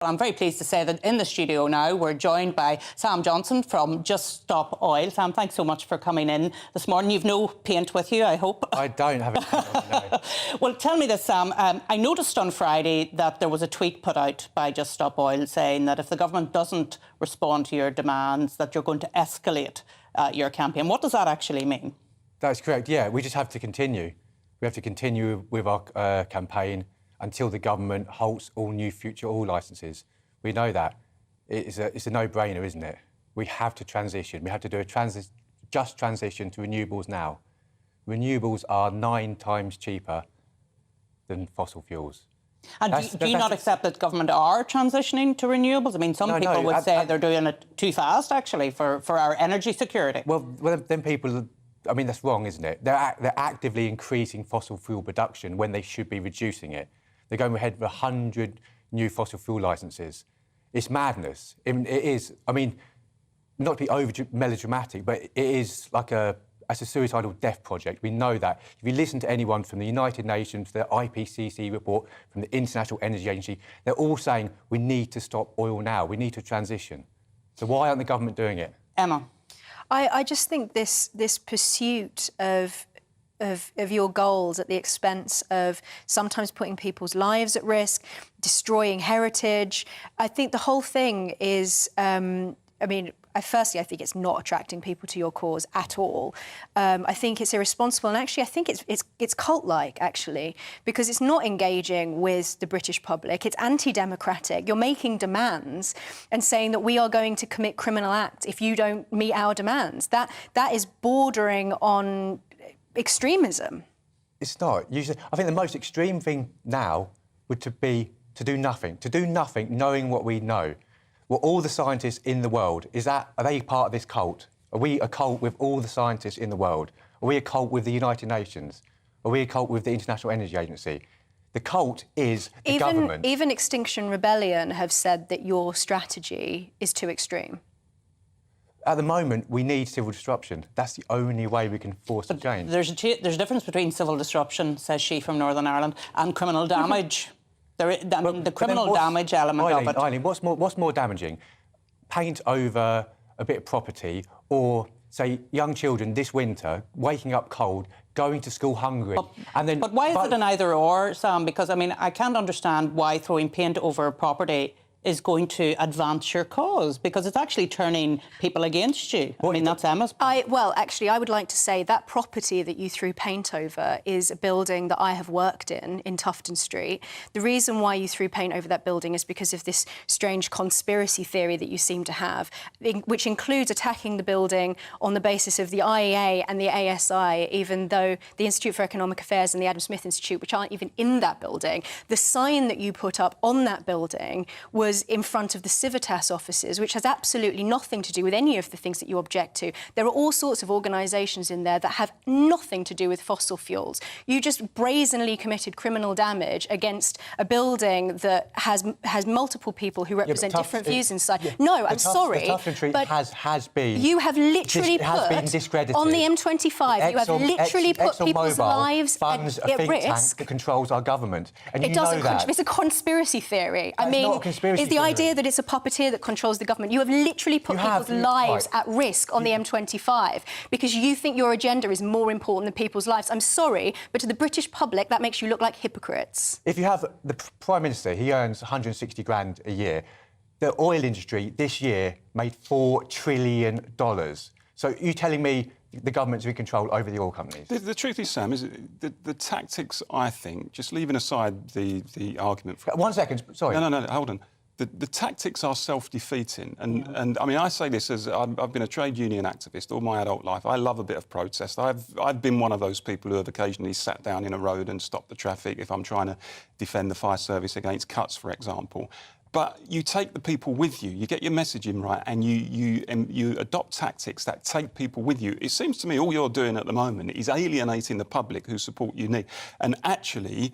I'm very pleased to say that in the studio now we're joined by Sam Johnson from Just Stop Oil. Sam, thanks so much for coming in this morning. You've no paint with you, I hope. I don't have it. No. Well, tell me this, Sam. I noticed on Friday that there was a tweet put out by Just Stop Oil saying that if the government doesn't respond to your demands, that you're going to escalate your campaign. What does that actually mean? That's correct, yeah. We just have to continue. We have to continue with our campaign until the government halts all new future oil licences. We know that. It's a no-brainer, isn't it? We have to transition. We have to do a just transition to renewables now. Renewables are 9 times cheaper than fossil fuels. And do you not accept that government are transitioning to renewables? I mean, some people would say they're doing it too fast, actually, for our energy security. Well, then people... I mean, that's wrong, isn't it? They're actively increasing fossil fuel production when they should be reducing it. They're going ahead with 100 new fossil fuel licences. It's madness. It is, I mean, not to be over-melodramatic, but it is like a suicidal death project. We know that. If you listen to anyone from the United Nations, the IPCC report, from the International Energy Agency, they're all saying we need to stop oil now. We need to transition. So why aren't the government doing it? Emma? I just think this pursuit of your goals at the expense of sometimes putting people's lives at risk, destroying heritage. I think the whole thing is, firstly, I think it's not attracting people to your cause at all. I think it's irresponsible, and actually, I think it's cult-like, actually, because it's not engaging with the British public. It's anti-democratic. You're making demands and saying that we are going to commit criminal acts if you don't meet our demands. That is bordering on extremism. It's not. I think the most extreme thing now would be to do nothing, knowing what we know. Well, all the scientists in the world, are they part of this cult? Are we a cult with all the scientists in the world? Are we a cult with the United Nations? Are we a cult with the International Energy Agency? The cult is the government. Even Extinction Rebellion have said that your strategy is too extreme. At the moment, we need civil disruption. That's the only way we can force a change. There's a difference between civil disruption, says she from Northern Ireland, and criminal damage. The criminal damage element of it. Eileen, what's more damaging? Paint over a bit of property, or, say, young children this winter waking up cold, going to school hungry, But why is it an either-or, Sam? Because, I mean, I can't understand why throwing paint over property is going to advance your cause, because it's actually turning people against you. I mean, that's Emma's point. Well, actually, I would like to say that property that you threw paint over is a building that I have worked in Tufton Street. The reason why you threw paint over that building is because of this strange conspiracy theory that you seem to have, which includes attacking the building on the basis of the IEA and the ASI, even though the Institute for Economic Affairs and the Adam Smith Institute, which aren't even in that building, the sign that you put up on that building was in front of the Civitas offices, which has absolutely nothing to do with any of the things that you object to. There are all sorts of organisations in there that have nothing to do with fossil fuels. You just brazenly committed criminal damage against a building that has multiple people who represent different views inside. Yeah. No, I'm sorry, the Tufton Street has been... You have literally discredited. On the M25, you have literally put people's lives at risk. Tank that controls our government, and you know that. It's a conspiracy theory. That's not a conspiracy theory. The idea that it's a puppeteer that controls the government. You have literally put people's lives at risk on the M25 because you think your agenda is more important than people's lives. I'm sorry, but to the British public, that makes you look like hypocrites. If you have the Prime Minister, he earns 160 grand a year. The oil industry this year made $4 trillion. So you telling me the government's in control over the oil companies? The truth is, Sam, is the tactics, I think, just leaving aside the argument... 1 second, sorry. No, hold on. The tactics are self-defeating. And I mean, I say this as I've been a trade union activist all my adult life. I love a bit of protest. I've been one of those people who have occasionally sat down in a road and stopped the traffic if I'm trying to defend the fire service against cuts, for example. But you take the people with you, you get your messaging right, and you adopt tactics that take people with you. It seems to me all you're doing at the moment is alienating the public who support you, and actually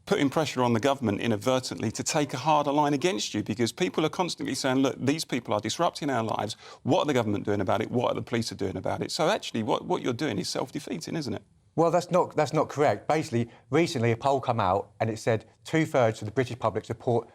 putting pressure on the government inadvertently to take a harder line against you, because people are constantly saying, look, these people are disrupting our lives. What are the government doing about it? What are the police doing about it? So actually what you're doing is self-defeating, isn't it? Well, that's not correct. Basically, recently a poll came out and it said 2/3 of the British public support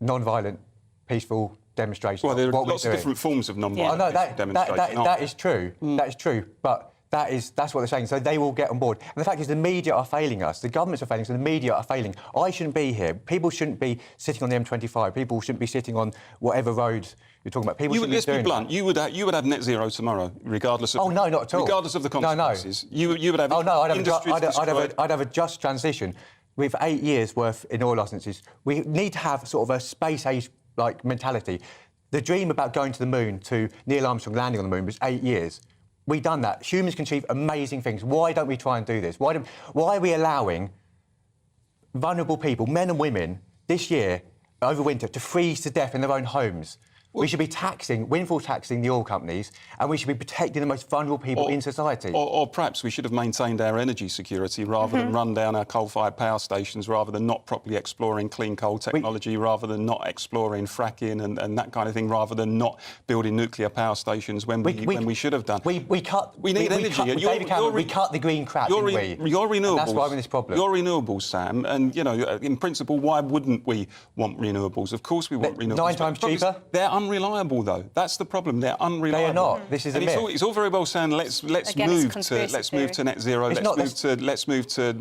non-violent, peaceful demonstrations. Well, there are what lots we're of doing. different forms of non-violent I know demonstration. that is true. That is true, but that's what they're saying. So they will get on board. And the fact is, the media are failing us. The governments are failing us. So the media are failing. I shouldn't be here. People shouldn't be sitting on the M25. People shouldn't be sitting on whatever road you're talking about. People shouldn't Let's be doing be blunt. that. You would have net zero tomorrow, regardless of. Oh no, not at all. Regardless of the consequences. No. You would have. Oh no, I'd have a just transition. With 8 years worth in oil licences, we need to have sort of a space age like mentality. The dream about going to the moon, to Neil Armstrong landing on the moon, was 8 years. We've done that. Humans can achieve amazing things. Why don't we try and do this? Why are we allowing vulnerable people, men and women, this year, over winter, to freeze to death in their own homes? We should be windfall taxing the oil companies, and we should be protecting the most vulnerable people in society. Or perhaps we should have maintained our energy security rather than run down our coal-fired power stations, rather than not properly exploring clean coal technology, rather than not exploring fracking and that kind of thing, rather than not building nuclear power stations when we should have done. We need energy. David Cameron, we cut the green crap, didn't we? Your renewables. And that's why we're in this problem. Your renewables, Sam, and, you know, in principle, why wouldn't we want renewables? Of course we want renewables. 9 times cheaper? They're unreliable, though. That's the problem. They're unreliable. They are not. This is a myth. It's all very well saying let's move to net zero. Let's move to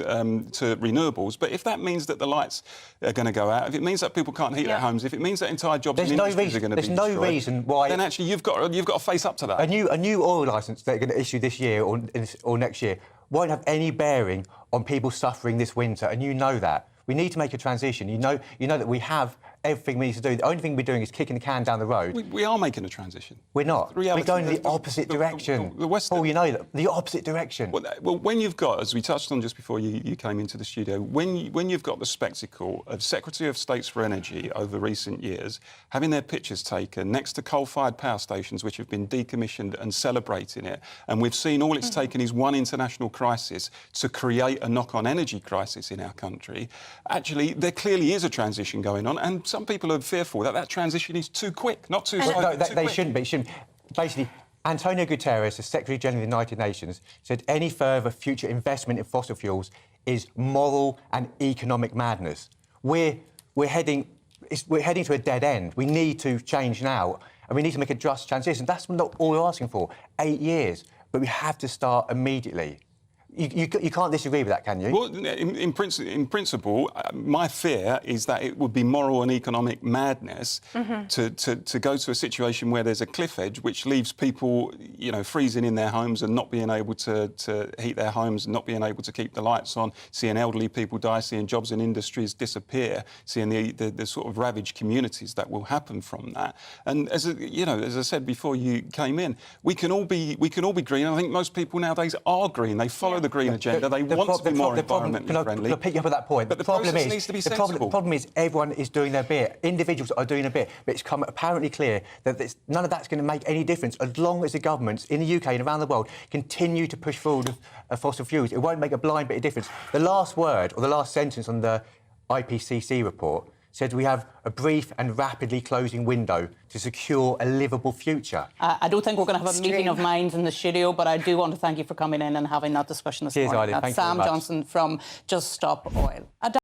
renewables. But if that means that the lights are going to go out, if it means that people can't heat their homes, if it means that entire jobs in industries are going to be destroyed, there's no reason why. Then actually you've got to face up to that. A new oil licence they're going to issue this year or next year won't have any bearing on people suffering this winter, and you know that. We need to make a transition. You know that we have everything we need to do. The only thing we're doing is kicking the can down the road. We are making a transition. We're not. We're going in the opposite direction. Paul, you know that. The opposite direction. Well, when you've got, as we touched on just before you came into the studio, when you've got the spectacle of Secretary of States for Energy over recent years having their pictures taken next to coal-fired power stations which have been decommissioned and celebrating it, and we've seen all it's taken is one international crisis to create a knock-on energy crisis in our country, actually there clearly is a transition going on, and some people are fearful that transition is too quick, not too slow. No, they shouldn't be. Basically, Antonio Guterres, the Secretary-General of the United Nations, said any further future investment in fossil fuels is moral and economic madness. We're heading to a dead end. We need to change now, and we need to make a just transition. That's not all we're asking for. 8 years, but we have to start immediately. You can't disagree with that, can you? Well, in principle, my fear is that it would be moral and economic madness to go to a situation where there's a cliff edge which leaves people, you know, freezing in their homes and not being able to heat their homes, and not being able to keep the lights on, seeing elderly people die, seeing jobs and industries disappear, seeing the sort of ravaged communities that will happen from that. And as I said before you came in, we can all be green. I think most people nowadays are green. They follow the green agenda. They want to be more environmentally friendly. I'll pick you up on that point. But the process needs to be sensible. The problem is everyone is doing their bit. Individuals are doing a bit. But it's come apparently clear that none of that's going to make any difference as long as the governments in the UK and around the world continue to push forward with fossil fuels. It won't make a blind bit of difference. The last word, or the last sentence on the IPCC report said we have a brief and rapidly closing window to secure a livable future. I don't think we're going to have a meeting of minds in the studio, but I do want to thank you for coming in and having that discussion this morning. Cheers, Eileen. That's Sam Johnson from Just Stop Oil.